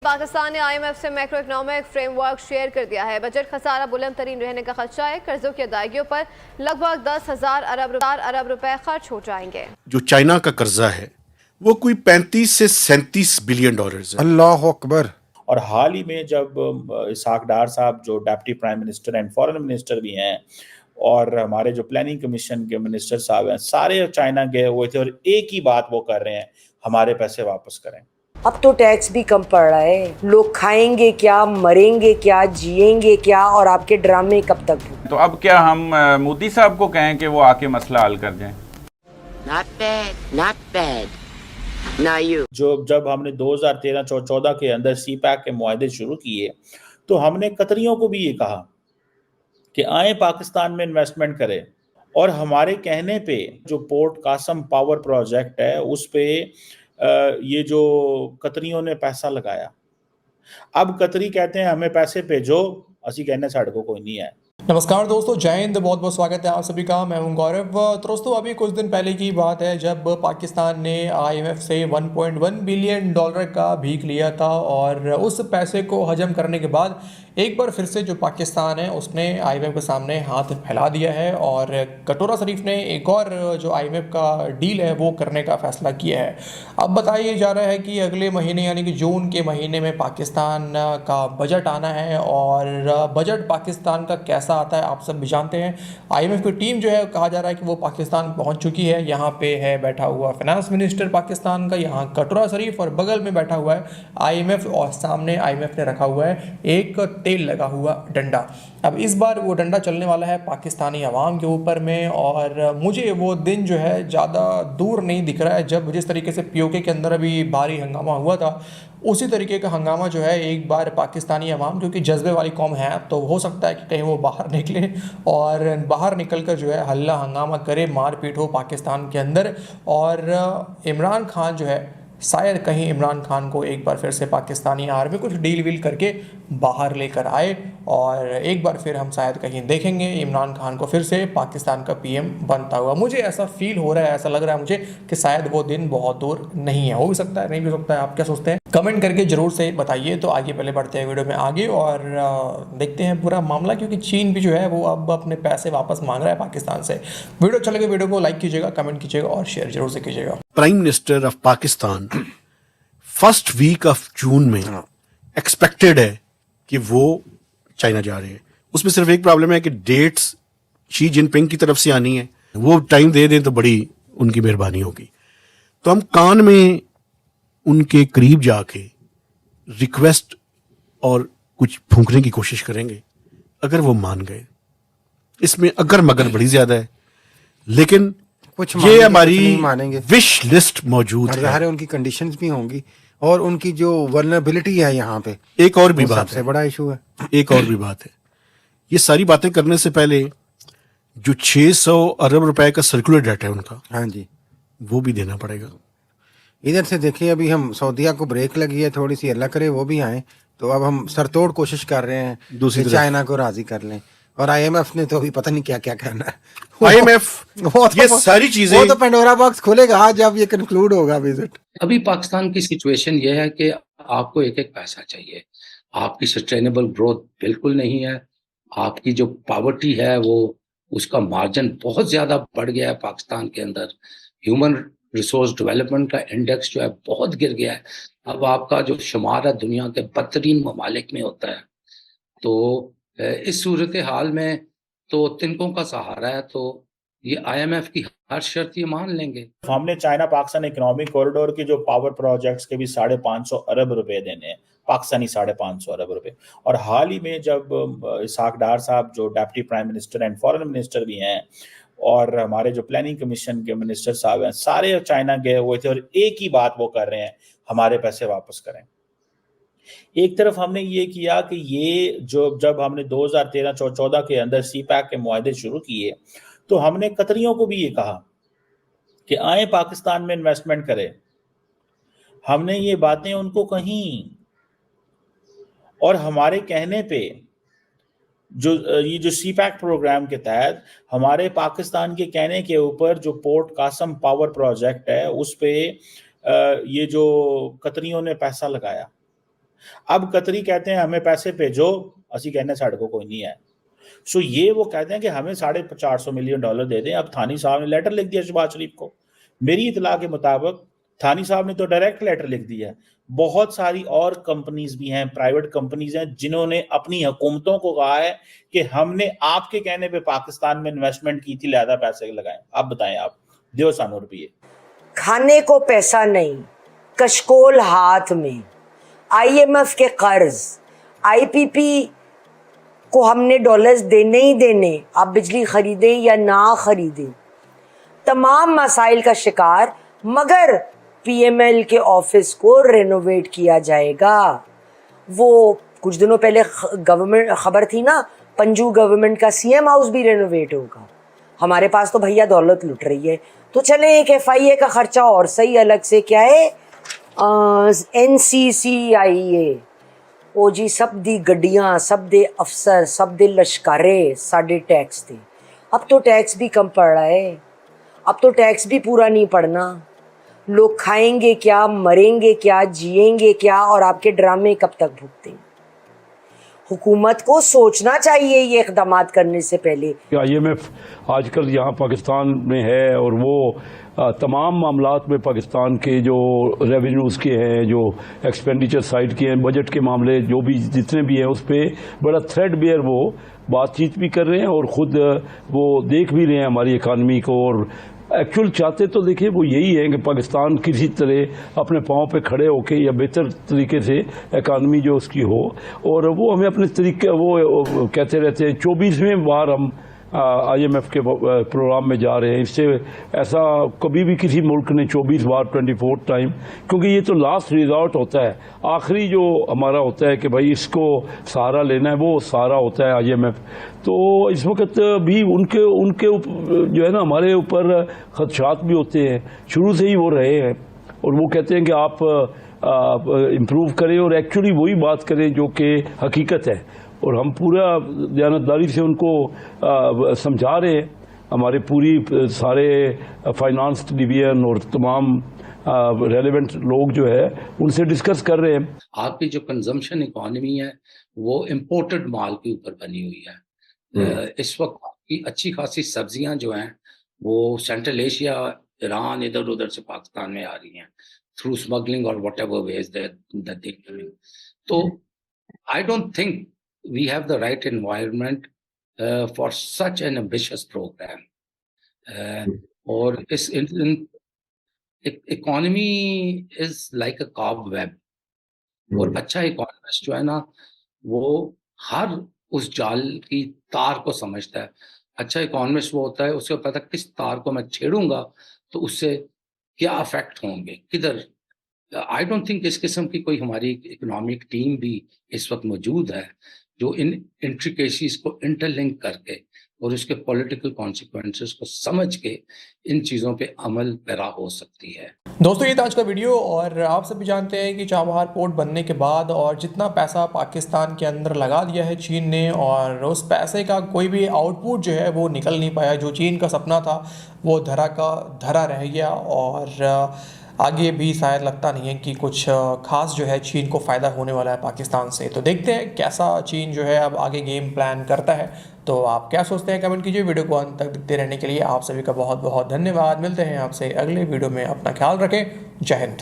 पाकिस्तान ने IMF से macro economic framework share कर दिया है। बजट खसारा बुलंद तरीन रहने का खदशा है। कर्जों की अदायगियों पर लगभग 10,000 अरब रुपए खर्च हो जाएंगे। जो चाइना का कर्जा है वो कोई 35 से 37 बिलियन डॉलर्स है। अल्लाह अकबर। और हाल ही में जब इसहाक डार साहब जो deputy prime minister and foreign minister भी हैं और हमारे जो प्लानिंग कमीशन के मिनिस्टर साहब हैं, सारे चाइना गए हुए थे और एक ही बात वो कर रहे हैं, हमारे पैसे वापस करें। अब तो टैक्स भी कम पड़ रहा है, लोग खाएंगे क्या, मरेंगे क्या, जिएंगे क्या, और आपके ड्रामे कब तक? तो अब क्या हम मोदी साहब को कहें कि वो आके मसला हल कर दें? Not bad, not bad. Now you. जब हमने 2013-14 के अंदर CPEC के मुआहदे शुरू किए तो हमने कतरियों को भी ये कहा कि आए पाकिस्तान में इन्वेस्टमेंट करें, और हमारे कहने पे जो पोर्ट कासम पावर प्रोजेक्ट है उस पे ये जो कतरियों ने पैसा लगाया। अब कतरी कहते हैं हमें पैसे भेजो, असी कहने साढ़े को कोई नहीं है। नमस्कार दोस्तों, जय हिंद, बहुत बहुत स्वागत है आप सभी का। मैं हूं गौरव। दोस्तों अभी कुछ दिन पहले की बात है जब पाकिस्तान ने IMF से 1.1 बिलियन डॉलर का भीख लिया था, और उस पैसे को हजम करने के बाद एक बार फिर से जो पाकिस्तान है उसने IMF के सामने हाथ फैला दिया है, और कटोरा शरीफ ने एक और जो IMF का डील है वो करने का फैसला किया है। अब बताया जा रहा है कि अगले महीने यानी कि जून के महीने में पाकिस्तान का बजट आना है, और बजट पाकिस्तान का कैसा आता है आप सब भी जानते हैं। IMF की टीम जो है कहा जा रहा है कि वो पाकिस्तान पहुंच चुकी है। यहाँ पे है बैठा हुआ फाइनेंस मिनिस्टर पाकिस्तान का, यहाँ कटोरा शरीफ, और बगल में बैठा हुआ है IMF, और सामने IMF ने रखा हुआ है एक तेल लगा हुआ डंडा। अब इस बार वो डंडा चलने वाला है पाकिस्तानी अवाम के ऊपर में, और मुझे वो दिन जो है ज़्यादा दूर नहीं दिख रहा है जब जिस तरीके से POK के अंदर अभी भारी हंगामा हुआ था, उसी तरीके का हंगामा जो है एक बार पाकिस्तानी अवाम, क्योंकि जज्बे वाली कौम है, तो हो सकता है कि कहीं वो बाहर निकले और बाहर निकल कर जो है हल्ला हंगामा करे, मारपीट हो पाकिस्तान के अंदर, और इमरान खान जो है शायद कहीं इमरान खान को एक बार फिर से पाकिस्तानी आर्मी कुछ डील वील करके बाहर लेकर आए, और एक बार फिर हम शायद कहीं देखेंगे इमरान खान को फिर से पाकिस्तान का PM बनता हुआ। मुझे ऐसा फील हो रहा है, ऐसा लग रहा है मुझे कि शायद वो दिन बहुत दूर नहीं है। हो भी सकता है, नहीं भी सकता है। आप क्या सोचते हैं कमेंट करके ज़रूर से बताइए। तो आगे पहले बढ़ते हैं वीडियो में आगे और देखते हैं पूरा मामला, क्योंकि चीन भी जो है वो अब अपने पैसे वापस मांग रहा है पाकिस्तान से। वीडियो अच्छा लगे वीडियो को लाइक कीजिएगा, कमेंट कीजिएगा और शेयर जरूर से कीजिएगा। Prime minister of Pakistan first week of June में एक्सपेक्टेड है कि वो चाइना जा रहे हैं। उसमें सिर्फ एक प्रॉब्लम है कि डेट्स शी जिनपिंग की तरफ से आनी है, वो टाइम दे दें तो बड़ी उनकी मेहरबानी होगी। तो हम कान में उनके करीब जाके रिक्वेस्ट और कुछ फूंकने की कोशिश करेंगे, अगर वो मान गए। इसमें अगर मगर बड़ी ज्यादा है, लेकिन कुछ ये हमारी मानेंगे, विश लिस्ट मौजूद है। उनकी कंडीशंस भी होंगी, और उनकी जो वल्नरेबिलिटी है यहाँ पे एक और भी बात सबसे बड़ा इशू है। एक और भी बात है, ये सारी बातें करने से पहले जो 600 अरब रुपए का सर्कुलर डेट है उनका, हाँ जी, वो भी देना पड़ेगा। इधर से देखिए, अभी हम सऊदीया को ब्रेक लगी है थोड़ी सी, अल्लाह करे वो भी आए, तो अब हम सरतोड़ कोशिश कर रहे हैं दूसरी कि चाइना को राजी कर लें, और IMF ने तो अभी पता नहीं क्या क्या करना है। IMF ये सारी चीजें, वो तो पेंडोरा बॉक्स खोलेगा आज जब ये कंक्लूड होगा विजिट। अभी पाकिस्तान की सिचुएशन ये है कि आपको एक एक पैसा चाहिए, आपकी सस्टेनेबल ग्रोथ बिल्कुल नहीं है, आपकी जो पॉवर्टी है वो उसका मार्जिन बहुत ज्यादा बढ़ गया है पाकिस्तान के अंदर, ह्यूमन रिसोर्स डेवलपमेंट का इंडेक्स जो है बहुत गिर गया है। अब आपका जो शुमार है दुनिया के बदतरीन ममालिक में होता है। तो इस सूरत हाल में तो तिनकों का सहारा है, तो ये IMF की हर शर्त ये मान लेंगे। हमने चाइना पाकिस्तान इकोनॉमिक कॉरिडोर के जो पावर प्रोजेक्ट्स के भी 550 अरब रुपए देने हैं, पाकिस्तानी 550 अरब रुपए। और हाल ही में जब इसहाक डार साहब जो deputy prime minister and foreign minister भी हैं और हमारे जो प्लानिंग कमीशन के मिनिस्टर साहब हैं, सारे चाइना गए हुए थे और एक ही बात वो कर रहे हैं, हमारे पैसे वापस करें। एक तरफ हमने ये किया कि ये जब हमने 2013-14 के अंदर CPEC के मुआहदे शुरू किए तो हमने कतरियों को भी ये कहा कि आए पाकिस्तान में इन्वेस्टमेंट करें। हमने ये बातें उनको कहीं, और हमारे कहने पे ये जो CPEC प्रोग्राम के तहत हमारे पाकिस्तान के कहने के ऊपर जो पोर्ट कासम पावर प्रोजेक्ट है उस पे ये जो कतरियों ने पैसा लगाया। अब कतरी कहते हैं हमें पैसे भेजो, असी कहने साढ़े को कोई नहीं है। सो ये वो कहते हैं कि हमें $450 मिलियन दे दें। अब थानी साहब ने लेटर लिख दिया शहबाज शरीफ को। मेरी इतला के मुताबिक थानी साहब ने तो डायरेक्ट लेटर लिख दिया है। बहुत सारी और कंपनीज भी हैं, प्राइवेट कंपनीज हैं, जिन्होंने अपनी हुकूमतों को कहा है कि हमने आपके कहने पे पाकिस्तान में इन्वेस्टमेंट की थी, लिहाजा पैसे लगाएं। अब बताएं, आप दियो सानू रुपये। खाने को पैसा नहीं, कशकोल हाथ में, IMF के कर्ज, IPP को हमने डॉलर्स देने ही देने, आप बिजली खरीदें या ना खरीदें, तमाम मसाइल का शिकार। मगर PML के ऑफिस को रेनोवेट किया जाएगा। वो कुछ दिनों पहले गवर्नमेंट खबर थी ना, पंजू गवर्नमेंट का CM हाउस भी रेनोवेट होगा। हमारे पास तो भैया दौलत लुट रही है, तो चले एक FIA का खर्चा और सही अलग से क्या है, NCCIA ओ जी, सब दी गड्डियाँ, सब दे अफसर, सब दे लश्कारे साढ़े टैक्स थे। अब तो टैक्स भी कम पड़ रहा है, अब तो टैक्स भी पूरा नहीं पड़ना। लोग खाएंगे क्या, मरेंगे क्या, जिएंगे क्या, और आपके ड्रामे कब तक भुगतेंगे? हुकूमत को सोचना चाहिए ये इक़दामात करने से पहले। IMF आजकल यहाँ पाकिस्तान में है और वो तमाम मामलात में पाकिस्तान के जो रेवेन्यूज़ के हैं, जो एक्सपेंडिचर साइड के हैं, बजट के मामले जो भी जितने भी हैं, उस पर बड़ा थ्रेडबेयर वो बातचीत भी कर रहे हैं और ख़ुद वो देख भी रहे हैं हमारी इकानमी को। और एक्चुअल चाहते तो देखिए वो यही है कि पाकिस्तान किसी तरह अपने पाँव पे खड़े होके या बेहतर तरीके से इकानमी जो उसकी हो, और वो हमें अपने तरीके वो कहते रहते हैं 24वें बार हम IMF के प्रोग्राम में जा रहे हैं। इससे ऐसा कभी भी किसी मुल्क ने 24 बार 24 टाइम, क्योंकि ये तो लास्ट रिजॉर्ट होता है, आखिरी जो हमारा होता है कि भाई इसको सहारा लेना है, वो सहारा होता है IMF। तो इस वक्त भी उनके जो है ना हमारे ऊपर खदशात भी होते हैं, शुरू से ही वो रहे हैं, और वो कहते हैं कि आप इम्प्रूव करें और एक्चुअली वही बात करें जो कि हकीकत है। और हम पूरा दयानतदारी से उनको समझा रहे हैं। हमारे पूरी सारे फाइनेंस डिवीजन और तमाम रेलेवेंट लोग जो है उनसे डिस्कस कर रहे हैं। आपकी जो कंजम्पशन इकोनॉमी है वो इम्पोर्टेड माल के ऊपर बनी हुई है। इस वक्त आपकी अच्छी खासी सब्जियां जो हैं वो सेंट्रल एशिया, ईरान, इधर उधर से पाकिस्तान में आ रही हैं थ्रू स्मगलिंग और whatever ways that they coming. तो I don't think we have the right environment for such an ambitious program. और इस economy is like a cobweb. और अच्छा इकोनॉमिस्ट जो है ना वो हर उस जाल की तार को समझता है। अच्छा इकोनॉमिस्ट वो होता है, उसको पता किस तार को मैं छेड़ूंगा तो उससे क्या अफेक्ट होंगे, किधर। आई डोंट थिंक इस किस्म की कोई हमारी इकोनॉमिक टीम भी इस वक्त मौजूद है जो इन इंट्रिकेसीज को इंटरलिंक करके और उसके पॉलिटिकल कॉन्सिक्वेंसेस को समझ के इन चीज़ों पे अमल पैरा हो सकती है। दोस्तों ये था आज का वीडियो, और आप सभी जानते हैं कि चाबहार पोर्ट बनने के बाद और जितना पैसा पाकिस्तान के अंदर लगा दिया है चीन ने, और उस पैसे का कोई भी आउटपुट जो है वो निकल नहीं पाया। जो चीन का सपना था वो धरा का धरा रह गया, और आगे भी शायद लगता नहीं है कि कुछ खास जो है चीन को फ़ायदा होने वाला है पाकिस्तान से। तो देखते हैं कैसा चीन जो है अब आगे गेम प्लान करता है। तो आप क्या सोचते हैं कमेंट कीजिए। वीडियो को अंत तक देखते रहने के लिए आप सभी का बहुत बहुत धन्यवाद। मिलते हैं आपसे अगले वीडियो में, अपना ख्याल रखें। जय हिंद।